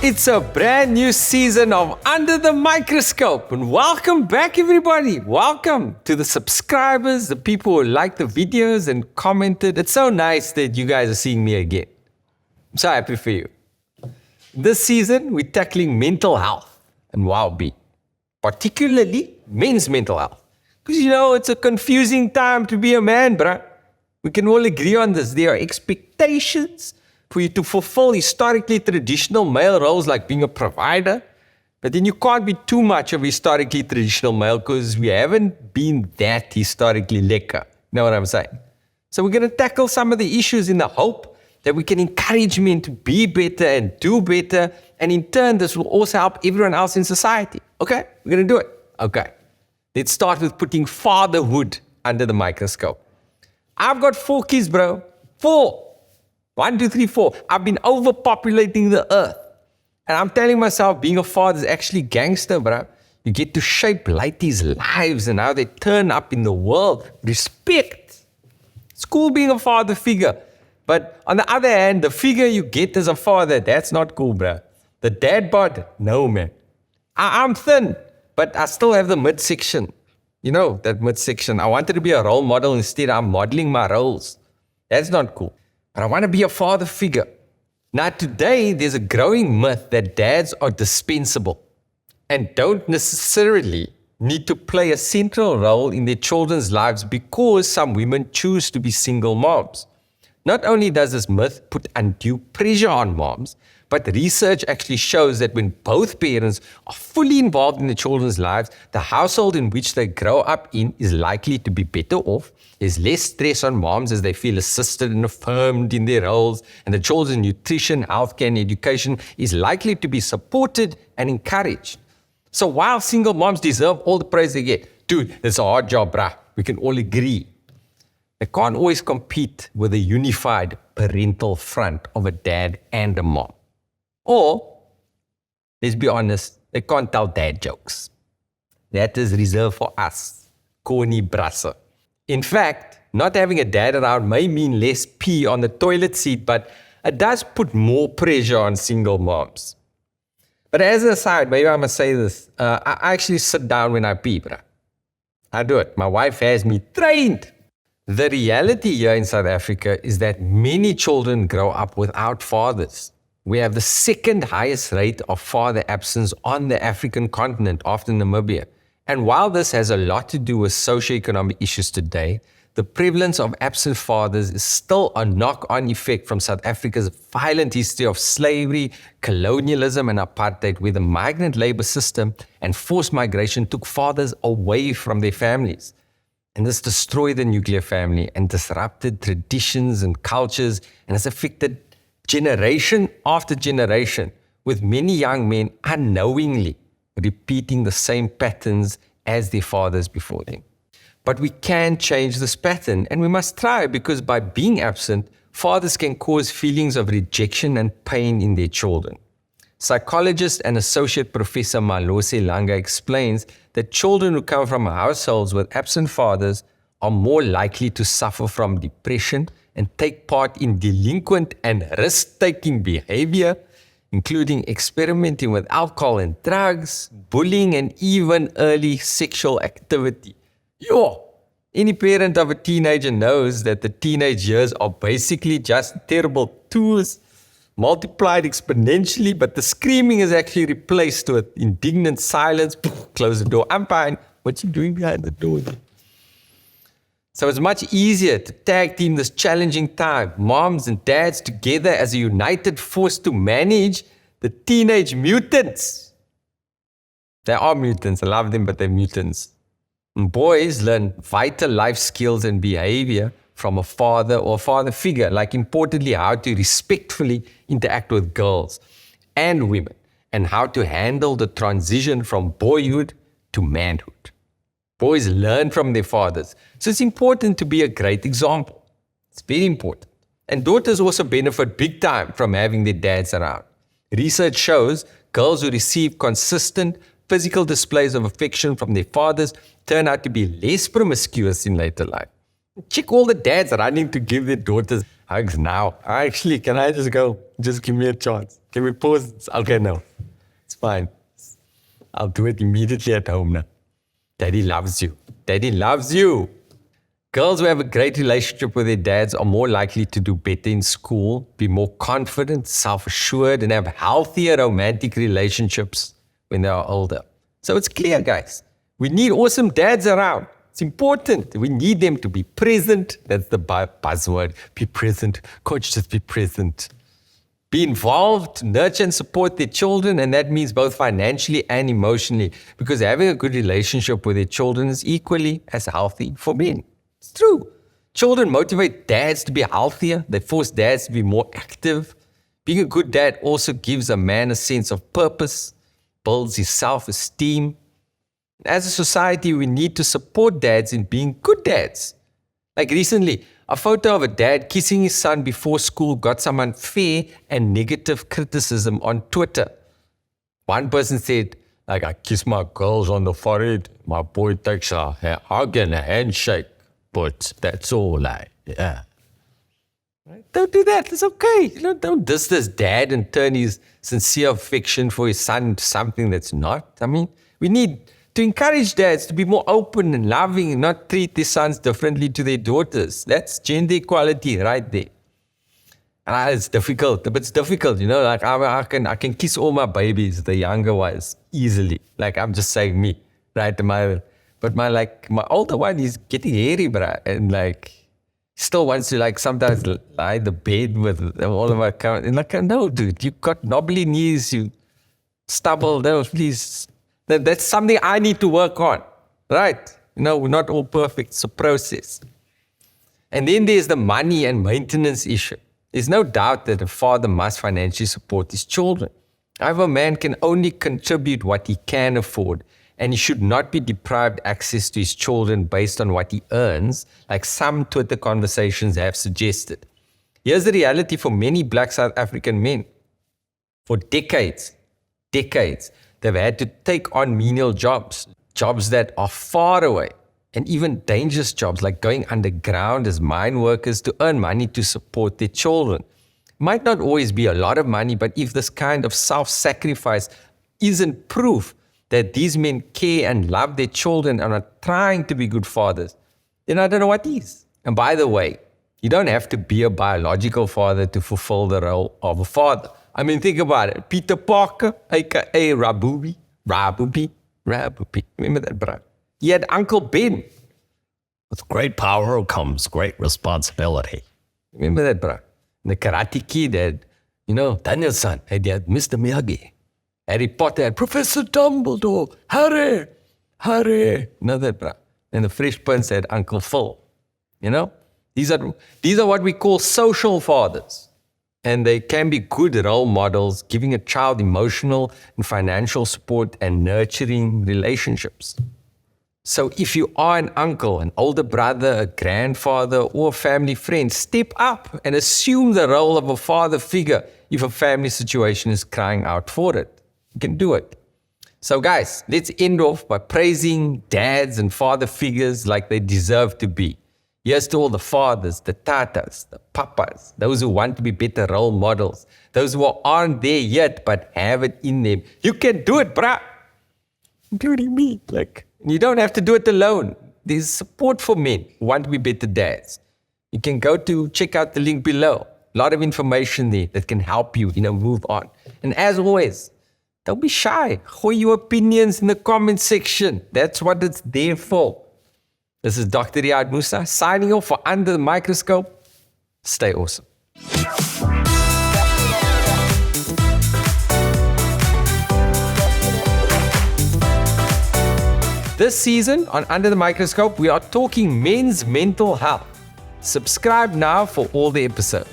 It's a brand new season of Under the Microscope, and welcome back everybody. Welcome to the subscribers, the people who like the videos and commented. It's so nice that you guys are seeing me again. I'm so happy for you. This season, we're tackling mental health and well-being, particularly men's mental health. Because it's a confusing time to be a man, bruh. We can all agree on this. There are expectations for you to fulfill historically traditional male roles like being a provider. But then you can't be too much of a historically traditional male because we haven't been that historically lekker. You know what I'm saying? So we're going to tackle some of the issues in the hope that we can encourage men to be better and do better. And in turn, this will also help everyone else in society. Okay? We're going to do it. Okay. Let's start with putting fatherhood under the microscope. I've got 4 kids, bro. 4. 1, 2, 3, 4. I've been overpopulating the earth. And I'm telling myself being a father is actually gangster, bro. You get to shape Lighty's lives and how they turn up in the world. Respect. It's cool being a father figure. But on the other hand, the figure you get as a father, that's not cool, bro. The dad bod, no, man. I'm thin, but I still have the midsection. You know, that midsection. I wanted to be a role model. Instead, I'm modeling my roles. That's not cool. But I want to be a father figure. Now, today, there's a growing myth that dads are dispensable and don't necessarily need to play a central role in their children's lives because some women choose to be single moms. Not only does this myth put undue pressure on moms, but research actually shows that when both parents are fully involved in the children's lives, the household in which they grow up in is likely to be better off. There's less stress on moms as they feel assisted and affirmed in their roles, and the children's nutrition, healthcare, and education is likely to be supported and encouraged. So while single moms deserve all the praise they get, dude, it's a hard job, bruh. We can all agree. They can't always compete with the unified parental front of a dad and a mom. Or, let's be honest, they can't tell dad jokes. That is reserved for us, corny brassa. In fact, not having a dad around may mean less pee on the toilet seat, but it does put more pressure on single moms. But as an aside, maybe I must say this, I actually sit down when I pee, bruh. I do it. My wife has me trained. The reality here in South Africa is that many children grow up without fathers. We have the second highest rate of father absence on the African continent after Namibia. And while this has a lot to do with socioeconomic issues today, the prevalence of absent fathers is still a knock-on effect from South Africa's violent history of slavery, colonialism, and apartheid, where the migrant labor system and forced migration took fathers away from their families. And this destroyed the nuclear family and disrupted traditions and cultures, and has affected generation after generation, with many young men unknowingly repeating the same patterns as their fathers before them. But we can change this pattern, and we must try, because by being absent, fathers can cause feelings of rejection and pain in their children. Psychologist and Associate Professor Malose Langa explains that children who come from households with absent fathers are more likely to suffer from depression and take part in delinquent and risk-taking behavior, including experimenting with alcohol and drugs, bullying, and even early sexual activity. Any parent of a teenager knows that the teenage years are basically just terrible twos, multiplied exponentially, but the screaming is actually replaced with indignant silence. Close the door. I'm fine. What you doing behind the door? So it's much easier to tag team this challenging time, moms and dads together as a united force to manage the teenage mutants. They are mutants. I love them, but they're mutants. And boys learn vital life skills and behavior from a father or father figure, like importantly how to respectfully interact with girls and women, and how to handle the transition from boyhood to manhood. Boys learn from their fathers, so it's important to be a great example. It's very important. And daughters also benefit big time from having their dads around. Research shows girls who receive consistent physical displays of affection from their fathers turn out to be less promiscuous in later life. Check all the dads running to give their daughters hugs now. Actually, can I just go? Just give me a chance. Can we pause? Okay, no. It's fine. I'll do it immediately at home now. Daddy loves you. Daddy loves you. Girls who have a great relationship with their dads are more likely to do better in school, be more confident, self-assured, and have healthier romantic relationships when they are older. So it's clear, guys. We need awesome dads around. It's important. We need them to be present. That's the buzzword. Be present. Coach, just be present. Be involved, nurture and support their children, and that means both financially and emotionally, because having a good relationship with their children is equally as healthy for men. It's true. Children motivate dads to be healthier. They force dads to be more active. Being a good dad also gives a man a sense of purpose, builds his self-esteem. As a society, we need to support dads in being good dads. Like recently, a photo of a dad kissing his son before school got some unfair and negative criticism on Twitter. One person said, like, I kiss my girls on the forehead, my boy takes a hug and a handshake, but that's all yeah. Right? Don't do that, it's okay. Don't diss this dad and turn his sincere affection for his son into something that's not. I mean, we need to encourage dads to be more open and loving and not treat their sons differently to their daughters. That's gender equality right there. And it's difficult, but it's difficult, like I can kiss all my babies, the younger ones, easily. Like I'm just saying me, right? But my older one is getting hairy, bruh, and like still wants to like sometimes lie in the bed with all of my and like, no, dude, you got knobbly knees, you stubble, no, please. That's something I need to work on, right? We're not all perfect. It's a process. And then there's the money and maintenance issue. There's no doubt that a father must financially support his children. However, a man can only contribute what he can afford, and he should not be deprived access to his children based on what he earns, like some Twitter conversations have suggested. Here's the reality for many Black South African men. For decades, they've had to take on menial jobs that are far away, and even dangerous jobs like going underground as mine workers to earn money to support their children. Might not always be a lot of money, but if this kind of self-sacrifice isn't proof that these men care and love their children and are trying to be good fathers, then I don't know what is. And by the way, you don't have to be a biological father to fulfill the role of a father. I mean, think about it. Peter Parker, aka Rabubi. Remember that, bro? He had Uncle Ben. With great power comes great responsibility. Remember that, bro? The Karate Kid had, Daniel-san had Mr. Miyagi. Harry Potter had Professor Dumbledore. Harry. Know that, bro? And the Fresh Prince had Uncle Phil. These are what we call social fathers. And they can be good role models, giving a child emotional and financial support and nurturing relationships. So if you are an uncle, an older brother, a grandfather, or a family friend, step up and assume the role of a father figure if a family situation is crying out for it. You can do it. So guys, let's end off by praising dads and father figures like they deserve to be. Here's to all the fathers, the tatas, the papas, those who want to be better role models, those who aren't there yet but have it in them. You can do it, bruh. Including me. You don't have to do it alone. There's support for men who want to be better dads. You can go to check out the link below. A lot of information there that can help you, move on. And as always, don't be shy. Show your opinions in the comment section. That's what it's there for. This is Dr. Riyad Musa signing off for Under the Microscope. Stay awesome. This season on Under the Microscope, we are talking men's mental health. Subscribe now for all the episodes.